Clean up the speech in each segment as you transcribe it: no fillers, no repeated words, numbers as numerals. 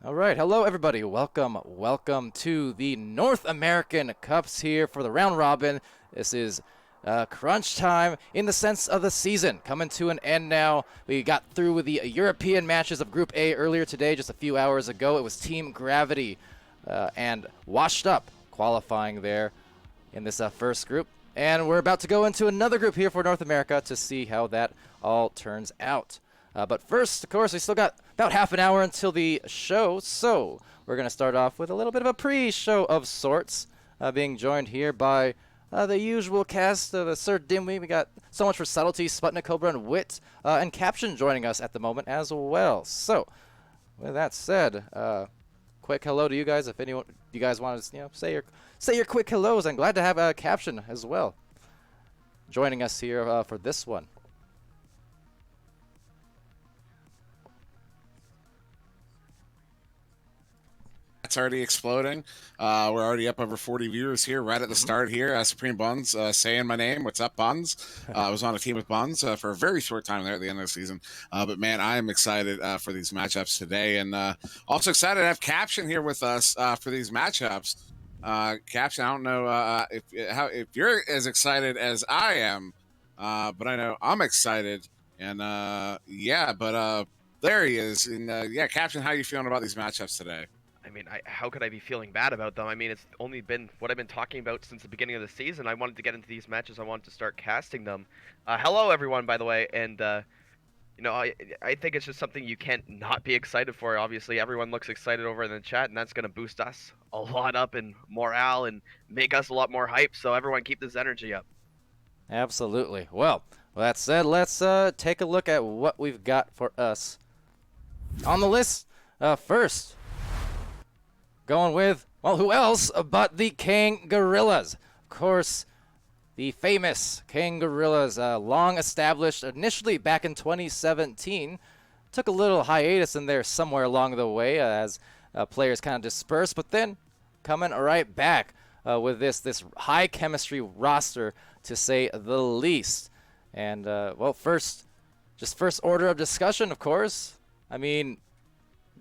All right, hello everybody. Welcome to the North American Cups here for the round robin. This is crunch time in the sense of the season coming to an end now. We got through with the European matches of Group A earlier today, just a few hours ago. It was Team Gravity and Washed Up qualifying there in this first group. And we're about to go into another group here for North America to see how that all turns out. But first, of course, we still got about half an hour until the show, so we're going to start off with a little bit of a pre-show of sorts, being joined here by the usual cast of SirDimwi. We got SoMuchForSubtlety, Sputnik, Cobra, and Wit, and Caption joining us at the moment as well. So, with that said, quick hello to you guys. If anyone, you guys want to, say your quick hellos. I'm glad to have Caption as well joining us here for this one. It's already exploding. We're already up over 40 viewers here right at the start here. Supreme Buns saying my name. What's up, Buns? I was on a team with Buns for a very short time there at the end of the season. But, man, I am excited for these matchups today. And also excited to have Caption here with us for these matchups. Caption, I don't know if you're as excited as I am, but I know I'm excited. And, there he is. And, Caption, how are you feeling about these matchups today? I mean, how could I be feeling bad about them? I mean, it's only been what I've been talking about since the beginning of the season. I wanted to get into these matches. I wanted to start casting them. Hello, everyone, by the way. And, I think it's just something you can't not be excited for. Obviously, everyone looks excited over in the chat, and that's going to boost us a lot up in morale and make us a lot more hype. So everyone keep this energy up. Absolutely. Well, with that said, let's take a look at what we've got for us on the list. First, going with, well, who else but the King Gorillas? Of course, the famous King Gorillas, long established initially back in 2017. Took a little hiatus in there somewhere along the way as players kind of dispersed, but then coming right back with this high chemistry roster, to say the least. And, first order of discussion, of course. I mean,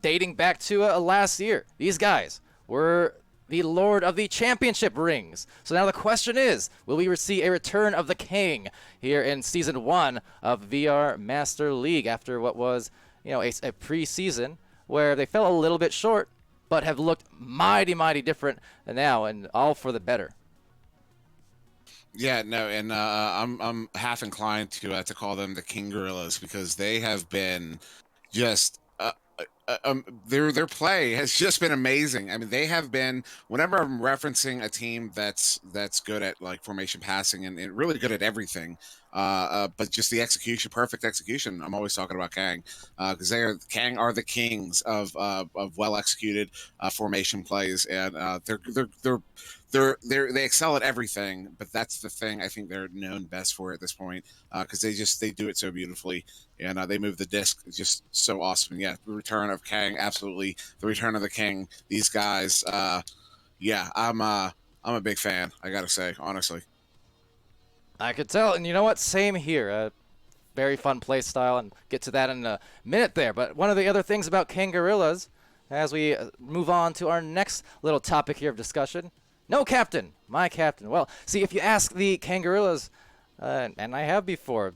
dating back to last year, these guys were the Lord of the Championship rings. So now the question is, will we see a return of the King here in Season 1 of VR Master League after what was, a preseason where they fell a little bit short, but have looked mighty, mighty different now, and all for the better. Yeah, no, and I'm half inclined to call them the King Gorillas because they have been just their play has just been amazing. I mean, they have been, whenever I'm referencing a team that's good at like formation passing and really good at everything, But just the execution, perfect execution. I'm always talking about Kang because Kang are the kings of well executed formation plays, and they excel at everything. But that's the thing I think they're known best for at this point because they do it so beautifully, and they move the disc just so awesome. Yeah, the return of Kang, absolutely. The return of the King. These guys, yeah, I'm a big fan. I gotta say, honestly. I could tell, and you know what? Same here. Very fun play style, and get to that in a minute there. But one of the other things about King Gorillas, as we move on to our next little topic here of discussion, no captain, my captain. Well, see, if you ask the King Gorillas, and I have before,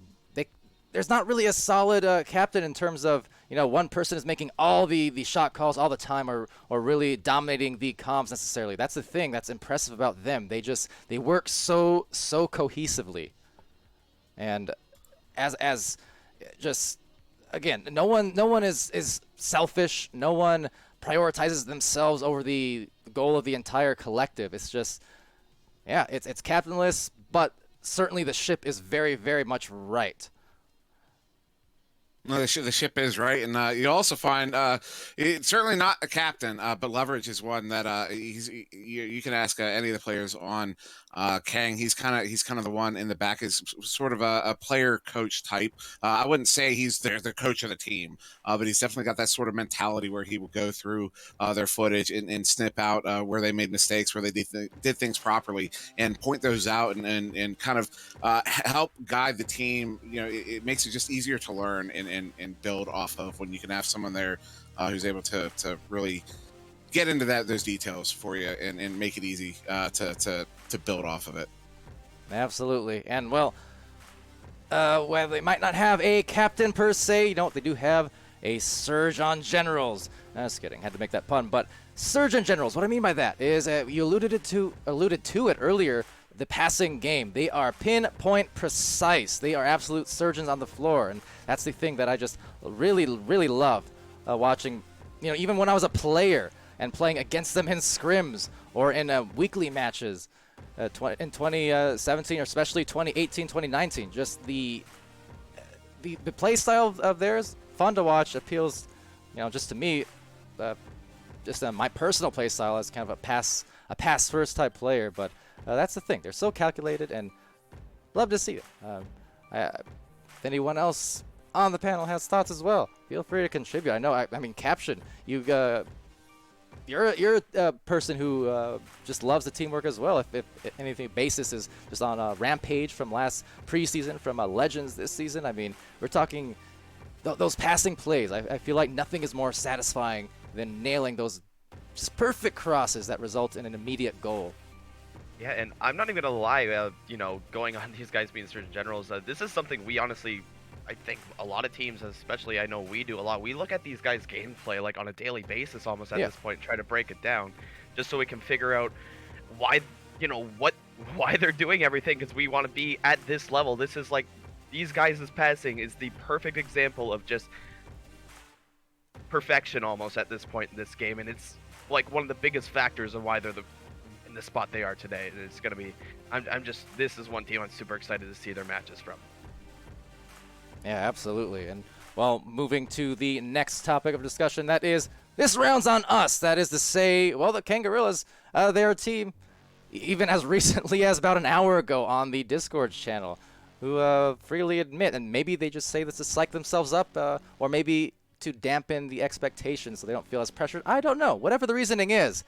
there's not really a solid captain in terms of, one person is making all the shot calls all the time or really dominating the comms necessarily. That's the thing that's impressive about them. They work so cohesively. And as just, again, no one is selfish. No one prioritizes themselves over the goal of the entire collective. It's just, yeah, it's captainless, but certainly the ship is very, very much right. No, the ship is right, and you also find it's certainly not a captain, but Leverage is one that you can ask any of the players on Kang. He's kind of the one in the back, is sort of a player coach type. I wouldn't say he's the coach of the team, but he's definitely got that sort of mentality where he will go through their footage and snip out where they made mistakes, where they did things properly, and point those out and kind of help guide the team. It makes it just easier to learn and build off of when you can have someone there who's able to really get into those details for you and make it easy to build off of it. Absolutely. And well, they might not have a captain per se, they do have a Surge on Generals. Just kidding, had to make that pun. But Surge on Generals, what I mean by that is you alluded to it earlier. The passing game, they are pinpoint precise. They are absolute surgeons on the floor, and that's the thing that I just really love watching. Even when I was a player and playing against them in scrims or in weekly matches in 2017 or especially 2018, 2019. Just the play style of theirs, fun to watch, appeals, just to me, just my personal play style as kind of a pass first type player, but. That's the thing. They're so calculated, and love to see it. If anyone else on the panel has thoughts as well, feel free to contribute. I know. I mean, Caption, you're a person who just loves the teamwork as well. If anything, basis is just on a Rampage from last preseason, from Legends this season. I mean, we're talking those passing plays. I feel like nothing is more satisfying than nailing those just perfect crosses that result in an immediate goal. Yeah, and I'm not even gonna lie, going on these guys being Surgeon Generals, this is something we honestly, I think a lot of teams, especially I know we do a lot, we look at these guys' gameplay like on a daily basis almost at this point, try to break it down, just so we can figure out why, why they're doing everything, because we want to be at this level. This is like, these guys' passing is the perfect example of just perfection almost at this point in this game, and it's like one of the biggest factors of why they're in the spot they are today. It's gonna be, this is one team I'm super excited to see their matches from. Yeah, absolutely. And well, moving to the next topic of discussion, that is, this round's on us. That is to say, well, the Kangarillas, they're a team, even as recently as about an hour ago on the Discord channel, who freely admit, and maybe they just say this to psych themselves up, or maybe to dampen the expectations so they don't feel as pressured. I don't know. Whatever the reasoning is,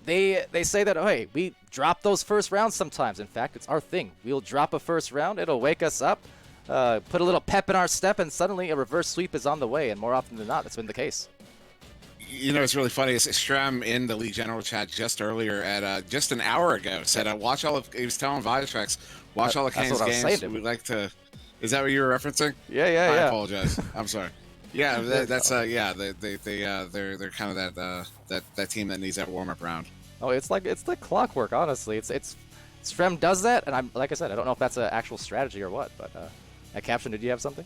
They say that, oh, hey, we drop those first rounds sometimes. In fact, it's our thing. We'll drop a first round. It'll wake us up, put a little pep in our step, and suddenly a reverse sweep is on the way. And more often than not, that's been the case. It's really funny. Strem in the League General chat just earlier at just an hour ago said, watch all of, he was telling Viatrex, watch all of Kane's games. We'd like to, is that what you were referencing? Yeah. I apologize. I'm sorry. Yeah, that's they're kind of that team that needs that warm up round. Oh, it's like clockwork. Honestly, it's Strem does that, and like I said, I don't know if that's an actual strategy or what. But at Caption, did you have something?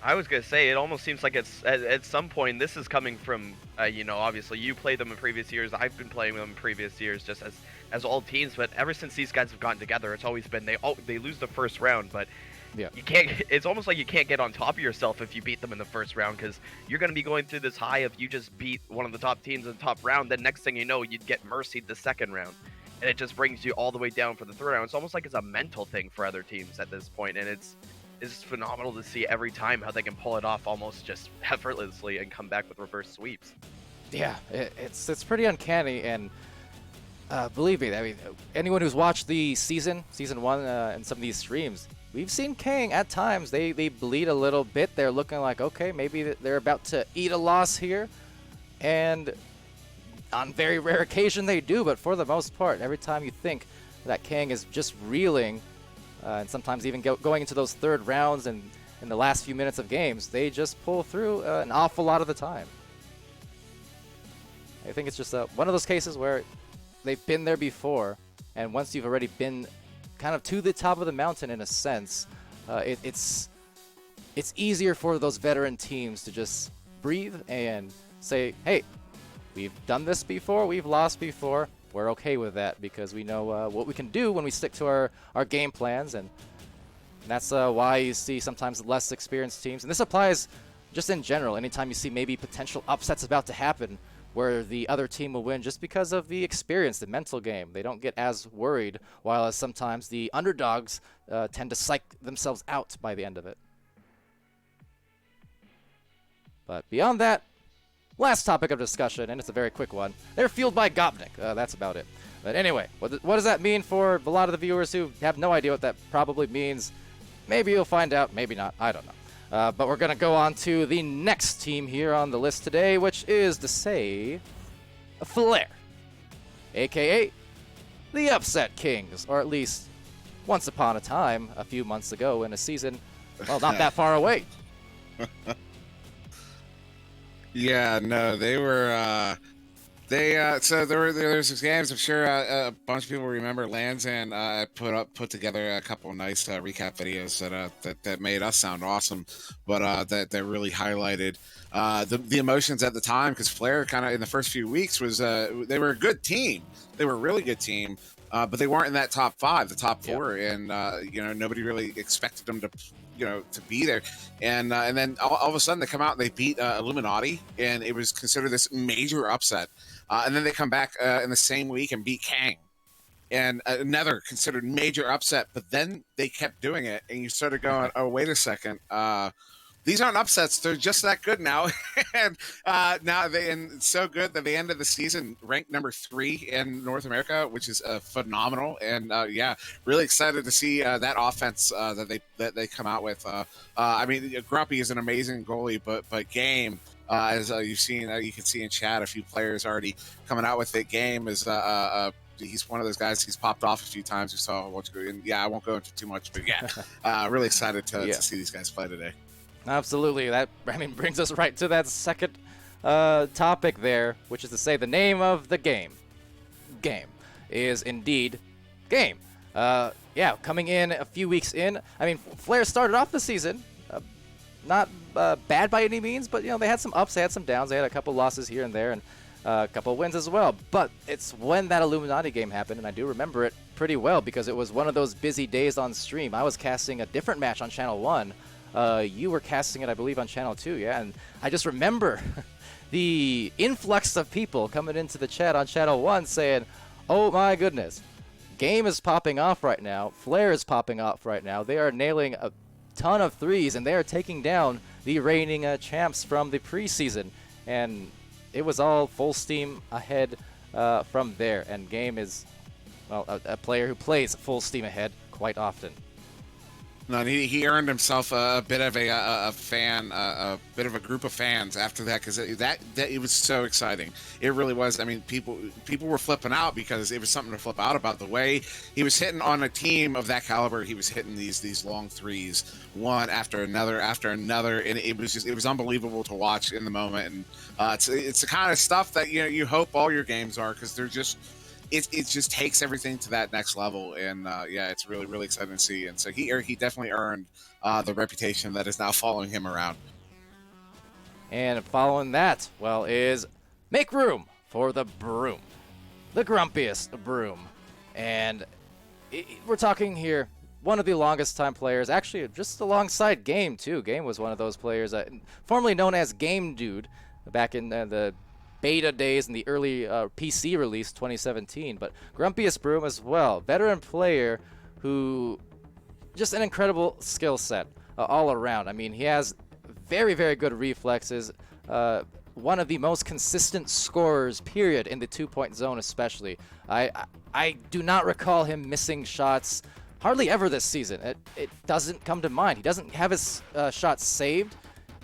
I was gonna say it almost seems like it's at some point this is coming from obviously you played them in previous years. I've been playing them in previous years just as old teams. But ever since these guys have gotten together, it's always been they lose the first round, but Yeah. you can't. It's almost like you can't get on top of yourself if you beat them in the first round, because you're gonna be going through this high if you just beat one of the top teams in the top round. Then next thing you know, you'd get mercied the second round, and it just brings you all the way down for the third round. It's almost like it's a mental thing for other teams at this point, and it's phenomenal to see every time how they can pull it off almost just effortlessly and come back with reverse sweeps. Yeah, it's pretty uncanny, and believe me, I mean, anyone who's watched the season 1 and some of these streams, we've seen Kang at times. They bleed a little bit. They're looking like, okay, maybe they're about to eat a loss here, and on very rare occasion they do. But for the most part, every time you think that Kang is just reeling, and sometimes even going into those third rounds and in the last few minutes of games, they just pull through an awful lot of the time. I think it's just one of those cases where they've been there before, and once you've already been kind of to the top of the mountain in a sense, it's easier for those veteran teams to just breathe and say, hey, we've done this before, we've lost before, we're okay with that because we know what we can do when we stick to our game plans, and that's why you see sometimes less experienced teams. And this applies just in general. Anytime you see maybe potential upsets about to happen where the other team will win just because of the experience, the mental game, they don't get as worried, while as sometimes the underdogs tend to psych themselves out by the end of it. But beyond that, last topic of discussion, and it's a very quick one. They're fueled by Gopnik. That's about it. But anyway, what does that mean for a lot of the viewers who have no idea what that probably means? Maybe you'll find out, maybe not. I don't know. But we're going to go on to the next team here on the list today, which is to say Flair, a.k.a. the Upset Kings, or at least once upon a time, a few months ago in a season, well, not that far away. Yeah, no, they were. So there's these games. I'm sure a bunch of people remember. Lanzan put together a couple of nice recap videos that made us sound awesome, but that really highlighted the emotions at the time, because Flair kind of in the first few weeks was they were a good team. They were a really good team, but they weren't in that top 5, the top 4, yep. And nobody really expected them to be there, and then all of a sudden they come out and they beat Illuminati, and it was considered this major upset. And then they come back in the same week and beat Kang, and another considered major upset. But then they kept doing it, and you started going, "Oh, wait a second, these aren't upsets; they're just that good now." And now it's so good that they ended the season ranked number 3 in North America, which is phenomenal. And yeah, really excited to see that offense that they come out with. I mean, Grumpy is an amazing goalie, but Game. As you've seen, you can see in chat, a few players already coming out with it. Game is he's one of those guys. He's popped off a few times. We saw. I won't go into too much, but yeah, really excited to see these guys play today. Absolutely. That brings us right to that second topic there, which is to say the name of the game. Game is indeed Game. Yeah, coming in a few weeks in. I mean, Flair started off the season. Not bad by any means, but they had some ups, they had some downs, they had a couple losses here and there, and a couple wins as well. But it's when that Illuminati game happened, and I do remember it pretty well because it was one of those busy days on stream. I was casting a different match on Channel 1. You were casting it, I believe, on Channel 2, yeah. And I just remember the influx of people coming into the chat on Channel 1 saying, "Oh my goodness, Game is popping off right now. Flair is popping off right now. They are nailing a ton of threes, and they are taking down the reigning champs from the preseason." And it was all full steam ahead from there. And Game is, well, a player who plays full steam ahead quite often. No, he earned himself a bit of a fan, a bit of a group of fans after that, because it was so exciting. It really was. I mean, people were flipping out because it was something to flip out about. The way he was hitting on a team of that caliber, he was hitting these long threes, one after another, and it was unbelievable to watch in the moment. And it's the kind of stuff that you hope all your games are, because they're just it just takes everything to that next level. And yeah, it's really, really exciting to see. And so he definitely earned the reputation that is now following him around. And following that, well, is make room for the broom, the grumpiest broom. And we're talking here, one of the longest time players, actually just alongside Game too. Game was one of those players, formerly known as Game Dude, back in the beta days in the early PC release 2017. But grumpiest broom as well, veteran player who just an incredible skill set all around. I mean, he has very, very good reflexes. One of the most consistent scorers, period, in the 2-point zone especially. I do not recall him missing shots hardly ever this season. It doesn't come to mind. He doesn't have his shots saved,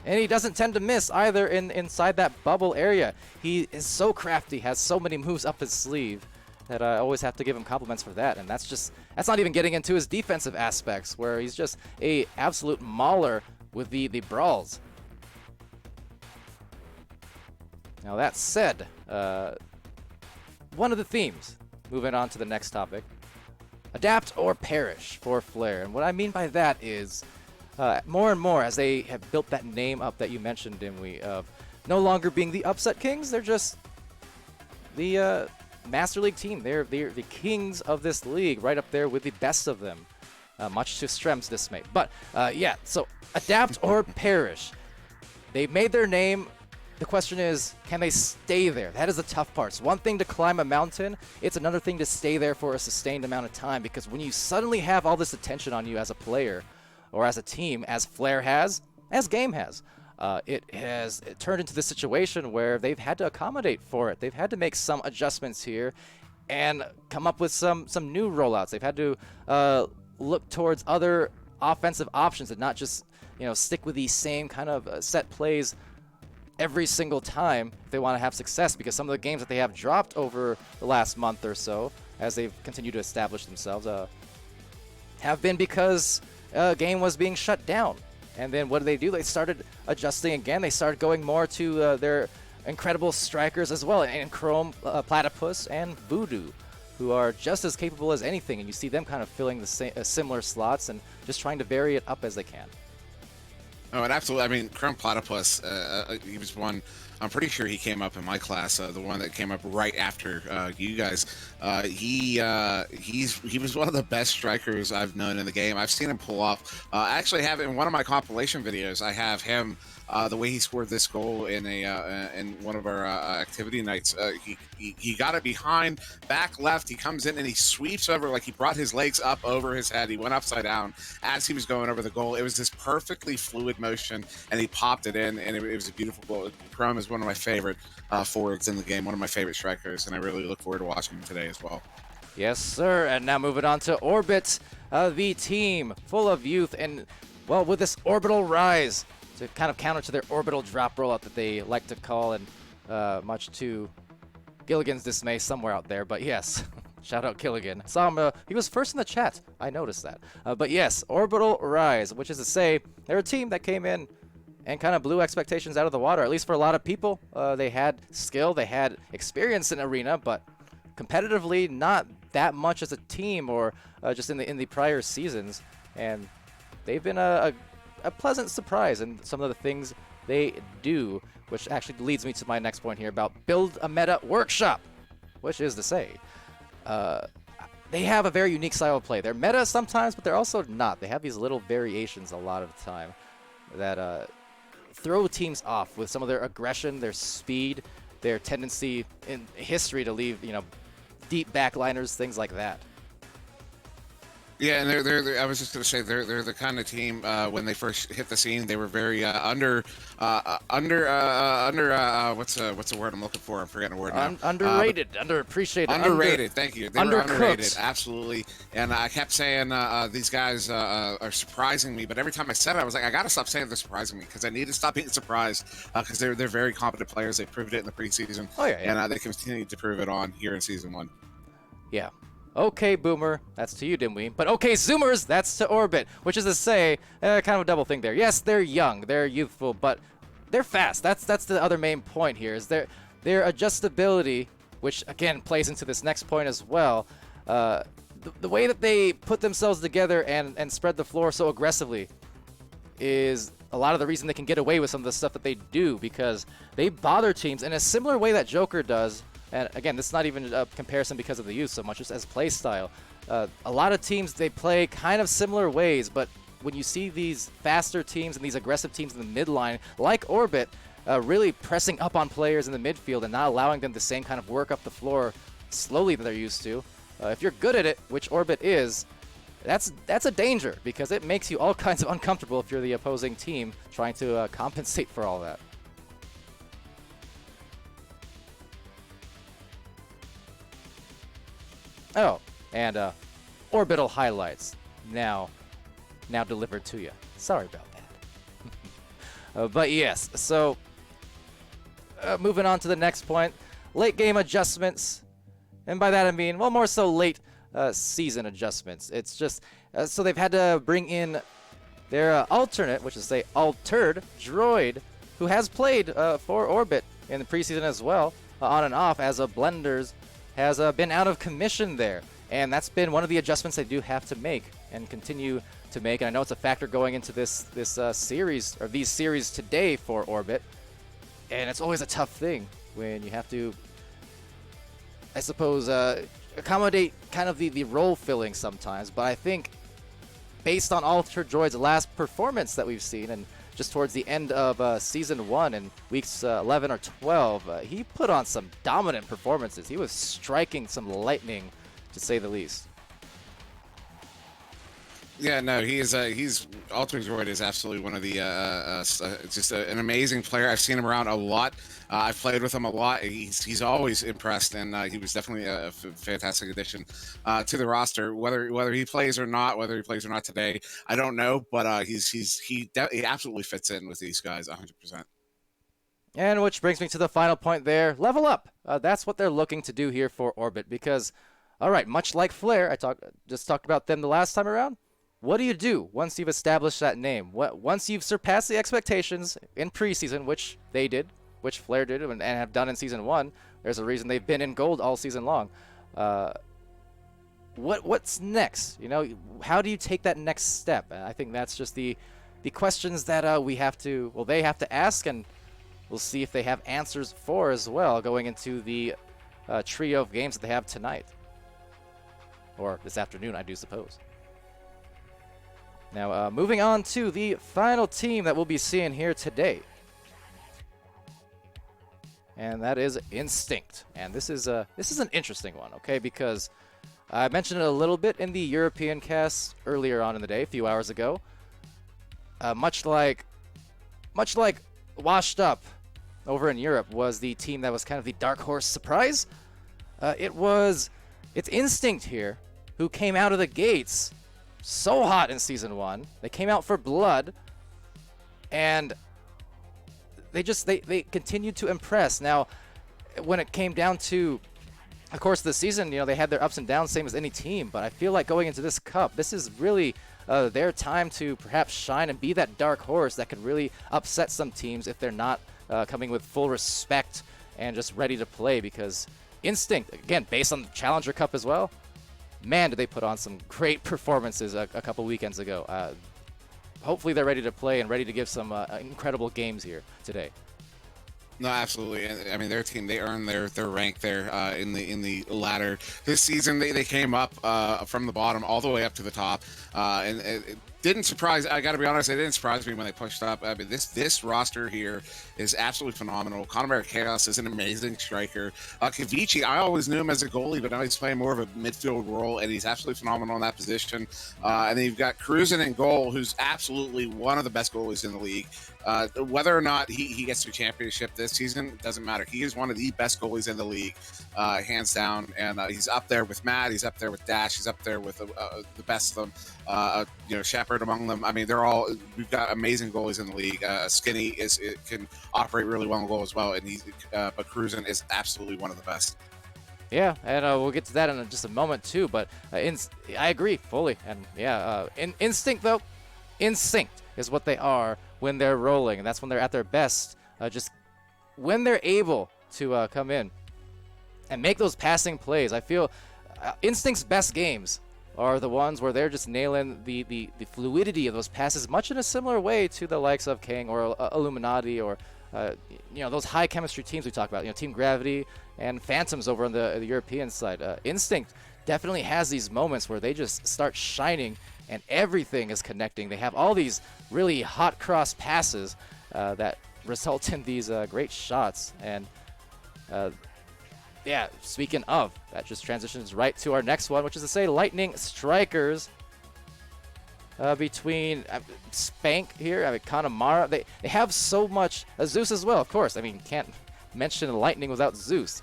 and he doesn't tend to miss either inside that bubble area. He is so crafty, has so many moves up his sleeve that I always have to give him compliments for that. And that's not even getting into his defensive aspects, where he's just a absolute mauler with the brawls. Now that said, one of the themes, moving on to the next topic, adapt or perish for Flare. And what I mean by that is more and more as they have built that name up that you mentioned, Dimwi, of no longer being the upset kings, they're just the Master League team. They're the kings of this league, right up there with the best of them, much to Strem's dismay. But yeah, so adapt or perish. They've made their name. The question is, can they stay there? That is the tough part. It's one thing to climb a mountain. It's another thing to stay there for a sustained amount of time, because when you suddenly have all this attention on you as a player or as a team, as Flare has, as Game has, it has turned into this situation where they've had to accommodate for it. They've had to make some adjustments here and come up with some new rollouts. They've had to look towards other offensive options and not just stick with these same kind of set plays every single time if they want to have success, because some of the games that they have dropped over the last month or so as they've continued to establish themselves have been because Game was being shut down. And then what do? They started adjusting again. They started going more to their incredible strikers as well, and Chrome, Platypus, and Voodoo, who are just as capable as anything, and you see them kind of filling the similar slots and just trying to vary it up as they can. Oh, and absolutely. I mean, Chrome Platypus, he was one. I'm pretty sure he came up in my class, the one that came up right after you guys. He was one of the best strikers I've known in the game. I've seen him pull off. I actually have in one of my compilation videos. I have him. The way he scored this goal in one of our activity nights, he got it behind, back left. He comes in and he sweeps over, like he brought his legs up over his head. He went upside down as he was going over the goal. It was this perfectly fluid motion, and he popped it in, and it was a beautiful goal. Chrome is one of my favorite forwards in the game, one of my favorite strikers, and I really look forward to watching him today as well. Yes, sir. And now moving on to Orbit, the team full of youth, and well, with this orbital rise, to kind of counter to their orbital drop rollout that they like to call, and much to Gilligan's dismay somewhere out there. But yes, shout out Gilligan. Saw him, he was first in the chat. I noticed that. But yes, orbital rise, which is to say they're a team that came in and kind of blew expectations out of the water, at least for a lot of people. They had skill, they had experience in Arena, but competitively not that much as a team, or just in the prior seasons. And they've been a pleasant surprise in some of the things they do, which actually leads me to my next point here about build a meta workshop, which is to say they have a very unique style of play. They're meta sometimes, but they're also not. They have these little variations a lot of the time that throw teams off with some of their aggression, their speed, their tendency in history to leave deep backliners, things like that. Yeah, and they're I was just going to say they're the kind of team when they first hit the scene, they were very what's the word I'm looking for? I'm forgetting the word now. Underrated, underappreciated. Underrated, thank you. They were underrated, undercooked. Absolutely. And I kept saying these guys are surprising me, but every time I said it, I was like, I got to stop saying they're surprising me, because I need to stop being surprised, because they're very competent players. They proved it in the preseason. Oh, yeah. And they continue to prove it on here in Season 1. Yeah. Okay, Boomer, that's to you, Dimwi. But okay, Zoomers, that's to Orbit, which is to say, kind of a double thing there. Yes, they're young, they're youthful, but they're fast. That's the other main point here, is their adjustability which again plays into this next point as well. The way that they put themselves together and spread the floor so aggressively is a lot of the reason they can get away with some of the stuff that they do, because they bother teams in a similar way that Joker does. And again, this is not even a comparison because of the use so much as play style. A lot of teams, they play kind of similar ways, but when you see these faster teams and these aggressive teams in the midline, like Orbit, really pressing up on players in the midfield and not allowing them the same kind of work up the floor slowly that they're used to. If you're good at it, which Orbit is, that's a danger, because it makes you all kinds of uncomfortable if you're the opposing team trying to compensate for all that. Oh, and orbital highlights now delivered to you. Sorry about that. But yes, so moving on to the next point, late game adjustments. And by that I mean, well, more so late season adjustments. It's just, so they've had to bring in their alternate, which is say altered droid, who has played for Orbit in the preseason as well, on and off as a Blenders, has been out of commission there. And that's been one of the adjustments they do have to make and continue to make. And I know it's a factor going into this series, or these series today for Orbit. And it's always a tough thing when you have to, I suppose, accommodate kind of the role filling sometimes. But I think based on Altered Droid's last performance that we've seen, and just towards the end of Season 1 in weeks 11 or 12, he put on some dominant performances. He was striking some lightning, to say the least. Yeah, no, he's Altered Droid is absolutely one of the just an amazing player. I've seen him around a lot. I've played with him a lot. He's always impressed, and he was definitely a fantastic addition to the roster. Whether he plays or not, today, I don't know, but he absolutely fits in with these guys 100%. And which brings me to the final point there, level up. That's what they're looking to do here for Orbit, because, all right, much like Flare, just talked about them the last time around. What do you do once you've established that name? Once you've surpassed the expectations in preseason, which they did, which Flare did, and have done in Season 1. There's a reason they've been in gold all season long. What's next? You know, how do you take that next step? And I think that's just the questions that they have to ask, and we'll see if they have answers for as well going into the trio of games that they have tonight. Or this afternoon, I do suppose. Now, moving on to the final team that we'll be seeing here today. And that is Instinct. And this is an interesting one, okay? Because I mentioned it a little bit in the European cast earlier on in the day, a few hours ago. Much like Washed Up over in Europe was the team that was kind of the dark horse surprise. It's Instinct here, who came out of the gates so hot in Season 1. They came out for blood, and they continued to impress. Now, when it came down to, of course, the season, they had their ups and downs, same as any team, but I feel like going into this cup, this is really their time to perhaps shine and be that dark horse that could really upset some teams if they're not coming with full respect and just ready to play, because Instinct, again, based on the Challenger Cup as well, man, did they put on some great performances a couple weekends ago. Hopefully they're ready to play and ready to give some incredible games here today. No, absolutely. I mean, their team, they earned their rank there in the ladder. This season, they came up from the bottom all the way up to the top, and it didn't surprise. I got to be honest, it didn't surprise me when they pushed up. I mean, this roster here is absolutely phenomenal. Conor Chaos is an amazing striker. Kavici, I always knew him as a goalie, but now he's playing more of a midfield role, and he's absolutely phenomenal in that position. And then you've got Cruzen in goal, who's absolutely one of the best goalies in the league. Whether or not he gets to a championship this season, doesn't matter. He is one of the best goalies in the league, hands down. And he's up there with Matt. He's up there with Dash. He's up there with the best of them. Shepard among them. I mean, we've got amazing goalies in the league. Skinny can operate really well in goal as well. And but Cruzen is absolutely one of the best. Yeah, and we'll get to that in just a moment too. But I agree fully. And yeah, Instinct though, Instinct is what they are when they're rolling, and that's when they're at their best. Just when they're able to come in and make those passing plays. I feel Instinct's best games are the ones where they're just nailing the fluidity of those passes, much in a similar way to the likes of King or Illuminati or those high chemistry teams we talk about, Team Gravity and Phantoms over on the European side. Instinct definitely has these moments where they just start shining and everything is connecting. They have all these really hot cross passes that result in these great shots. And yeah, speaking of, that just transitions right to our next one, which is to say Lightning Strikers between Spank here, Connemara. They have so much, Zeus as well, of course. I mean, can't mention Lightning without Zeus.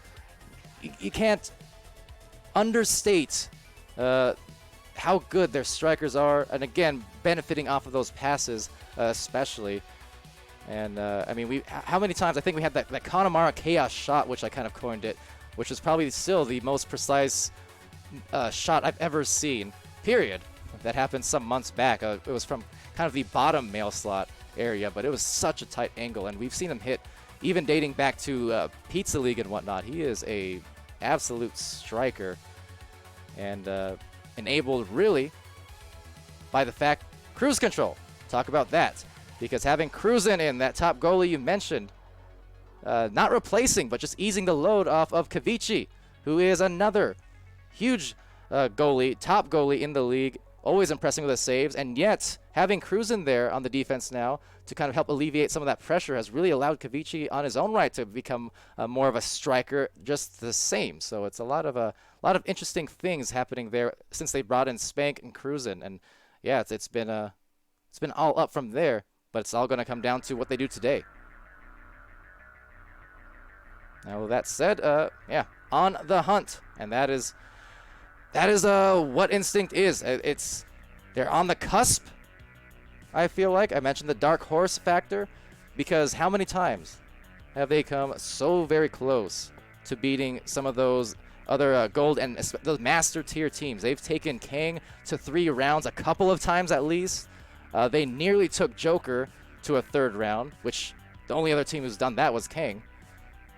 You can't understate how good their strikers are, and again, benefiting off of those passes especially. And I mean, how many times, I think we had that Connemara Chaos shot, which I kind of coined it, which is probably still the most precise shot I've ever seen, period. That happened some months back. It was from kind of the bottom mail slot area, but it was such a tight angle, and we've seen him hit even dating back to Pizza League and whatnot. He is a absolute striker, and enabled really by the fact cruise control. Talk about that, because having Cruisin in that top goalie you mentioned, not replacing but just easing the load off of Kavici, who is another huge goalie, top goalie in the league, always impressing with the saves, and yet having Cruisin there on the defense now to kind of help alleviate some of that pressure has really allowed Kavici on his own right to become more of a striker just the same. So it's a lot of interesting things happening there since they brought in Spank and Cruisin, and yeah, it's been all up from there, but it's all going to come down to what they do today. Now with that said, yeah, on the hunt, and that is what Instinct is. They're on the cusp, I feel like. I mentioned the dark horse factor, because how many times have they come so very close to beating some of those other gold and those master tier teams? They've taken Kang to 3 rounds a couple of times at least. They nearly took Joker to a 3rd round, which the only other team who's done that was Kang.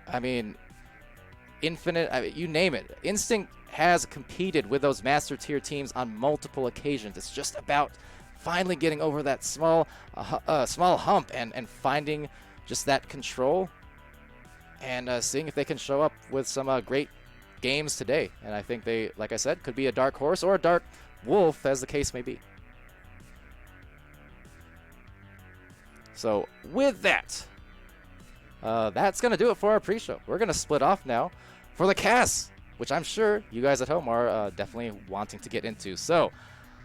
I mean, Infinite, you name it. Instinct has competed with those master tier teams on multiple occasions. It's just about finally getting over that small hump and finding just that control and seeing if they can show up with some great games today. And I think they, like I said, could be a dark horse or a dark wolf, as the case may be. So with that, that's going to do it for our pre-show. We're going to split off now for the cast, which I'm sure you guys at home are definitely wanting to get into. So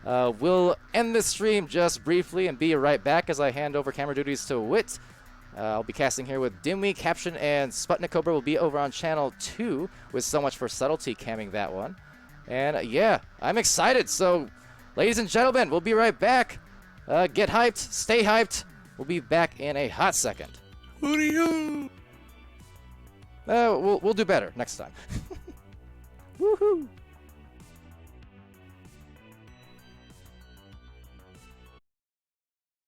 we'll end this stream just briefly and be right back as I hand over camera duties to Wit. I'll be casting here with Dimwi, Caption, and Sputnik Cobra will be over on channel 2 with SoMuchForSubtlety camming that one. And yeah, I'm excited. So ladies and gentlemen, we'll be right back. Get hyped, stay hyped. We'll be back in a hot second. Who do you? We'll do better next time. Woohoo!